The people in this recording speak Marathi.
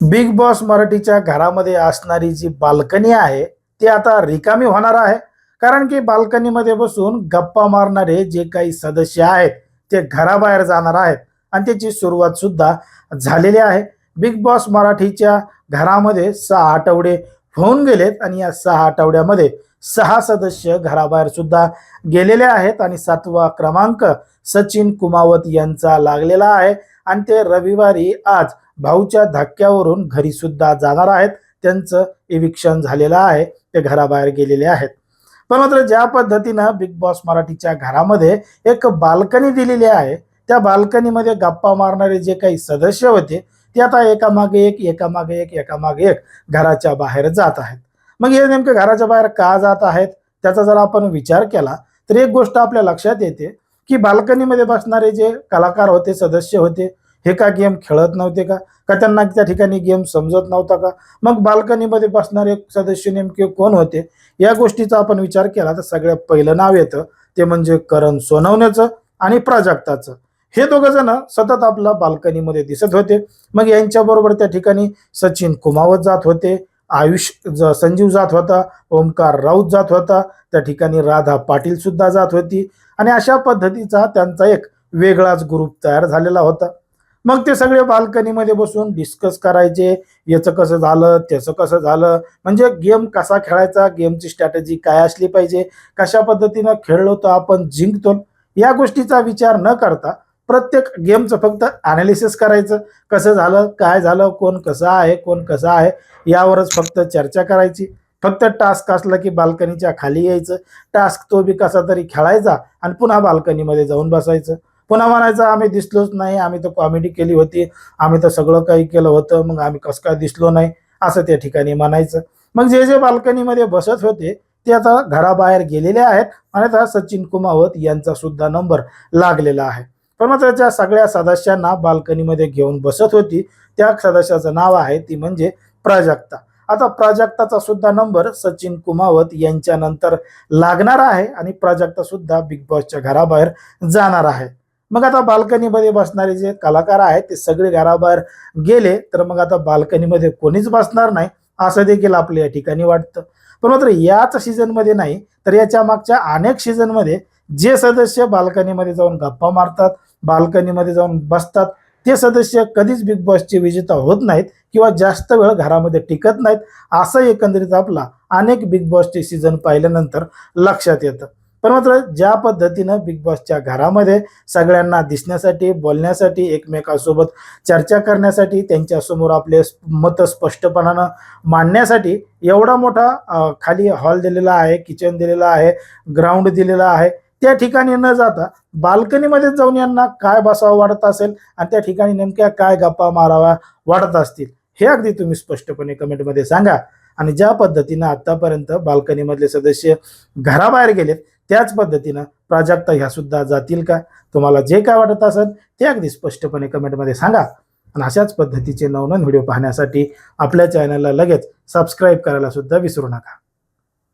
बिग बॉस मराठीच्या घरामध्ये असणारी जी बाल्कनी आहे ती आता रिकामी होणार आहे. कारण की बाल्कनीमध्ये बसून गप्पा मारणारे जे काही सदस्य आहेत ते घराबाहेर जाणार आहेत आणि त्याची सुरुवात सुद्धा झालेली आहे. बिग बॉस मराठीच्या घरामध्ये 6 आठवडे होऊन गेलेत आणि या 6 आठवड्यामध्ये 6 सदस्य घराबाहेर सुद्धा गेलेले आहेत आणि 7वा क्रमांक सचिन कुमावत यांचा लागलेला आहे आणि ते रविवारी आज भाऊच्या धक्क्यावरून घरी सुद्धा जाणार आहेत. त्यांचं इविक्शन झालेलं आहे, ते घराबाहेर गेलेले आहेत. पण मात्र ज्या पद्धतीनं बिग बॉस मराठीच्या घरामध्ये एक बाल्कनी दिलेली आहे, त्या बाल्कनीमध्ये गप्पा मारणारे जे काही सदस्य होते ते आता एकामागे एक एकामागे एक एकामागे एक घराच्या बाहेर जात आहेत. मग हे नेमकं घराच्या बाहेर का जात आहेत त्याचा जर आपण विचार केला तर एक गोष्ट आपल्या लक्षात येते की बाल्कनीमध्ये बसणारे जे कलाकार होते, सदस्य होते, हे का गेम खेळत नव्हते का? का त्यांना त्या ठिकाणी गेम समजत नव्हता का? मग बाल्कनीमध्ये बसणारे सदस्य नेमके कोण होते? या गोष्टीचा आपण विचार केला तर सगळ्यात पहिलं नाव येतं ते म्हणजे करण सोनवण्याचं आणि प्राजक्ताचं. हे दोघं जण सतत आपला बाल्कनीमध्ये दिसत होते. मग यांच्याबरोबर त्या ठिकाणी सचिन कुमावत जात होते, संजीव जात होता, ओमकार राऊत जात होता, त्या ठिकाणी राधा पाटील सुद्धा जात होती आणि अशा पद्धतीचा त्यांचा एक वेगळाच ग्रुप तयार झालेला होता. मग ते सगळे बाल्कनीमध्ये बसून डिस्कस करायचे, याचं कसं झालं, त्याचं कसं झालं, म्हणजे गेम कसा खेळायचा, गेमची स्ट्रॅटेजी काय असली पाहिजे, कशा पद्धतीनं खेळलो तर आपण जिंकतो, या गोष्टीचा विचार न करता प्रत्येक गेमचं फक्त ॲनालिसिस करायचं. कसं झालं, काय झालं, कोण कसं आहे, कोण कसं आहे, यावरच फक्त चर्चा करायची. फक्त टास्क असला की बाल्कनीच्या खाली यायचं, टास्क तो बी कसा तरी खेळायचा आणि पुन्हा बाल्कनीमध्ये जाऊन बसायचं. पुन्हा म्हणायचं आम्ही दिसलोच नाही, आम्ही तर कॉमेडी केली होती, आम्ही तर सगळं काही केलं होतं, मग आम्ही कसं काय दिसलो नाही, असं त्या ठिकाणी म्हणायचं. मग जे जे बाल्कनीमध्ये बसत होते ते आता घराबाहेर गेलेले आहेत आणि आता सचिन कुमावत यांचा सुद्धा नंबर लागलेला आहे. पण मग त्याच्या सगळ्या सदस्यांना बाल्कनीमध्ये घेऊन बसत होती त्या सदस्याचं नाव आहे ती म्हणजे प्राजक्ता. आता प्राजक्ताचा सुद्धा नंबर सचिन कुमावत यांच्या नंतर लागणार आहे आणि प्राजक्ता सुद्धा बिग बॉसच्या घराबाहेर जाणार आहे. मग आता बाल्कनीमध्ये बसणारे जे कलाकार आहेत ते सगळे घराबाहेर गेले तर मग आता बाल्कनीमध्ये कोणीच बसणार नाही असं देखील आपल्या या ठिकाणी वाटतं. पण मात्र याच सीझनमध्ये नाही तर याच्या मागच्या अनेक सीझनमध्ये जे सदस्य बाल्कनीमध्ये जाऊन गप्पा मारतात, बाल्कनीमध्ये जाऊन बसतात, ते सदस्य कधीच बिग बॉसचे विजेता होत नाहीत किंवा जास्त वेळ घरामध्ये टिकत नाहीत, असं एकंदरीत आपला अनेक बिग बॉसचे सीझन पाहिल्यानंतर लक्षात येतं. पण मात्र ज्या पद्धतीनं बिग बॉसच्या घरामध्ये सगळ्यांना दिसण्यासाठी, बोलण्यासाठी, एकमेकांसोबत चर्चा करण्यासाठी, त्यांच्यासमोर आपले मत स्पष्टपणानं मांडण्यासाठी एवढा मोठा खाली हॉल दिलेला आहे, किचन दिलेला आहे, ग्राउंड दिलेला आहे, त्या ठिकाणी न जाता बाल्कनीमध्ये जाऊन यांना काय बसावं वाटत असेल आणि त्या ठिकाणी नेमक्या काय गप्पा माराव्या वाटत असतील, हे अगदी तुम्ही स्पष्टपणे कमेंटमध्ये सांगा. आणि ज्या पद्धतीनं आतापर्यंत बाल्कनीमधले सदस्य घराबाहेर गेलेत त्याच पद्धतीनं प्राजक्ता ह्या सुद्धा जातील का? तुम्हाला जे काय वाटत असेल ते अगदी स्पष्टपणे कमेंटमध्ये सांगा. आणि अशाच पद्धतीचे नवनवीन व्हिडिओ पाहण्यासाठी आपल्या चॅनलला लगेच सबस्क्राईब करायला सुद्धा विसरू नका.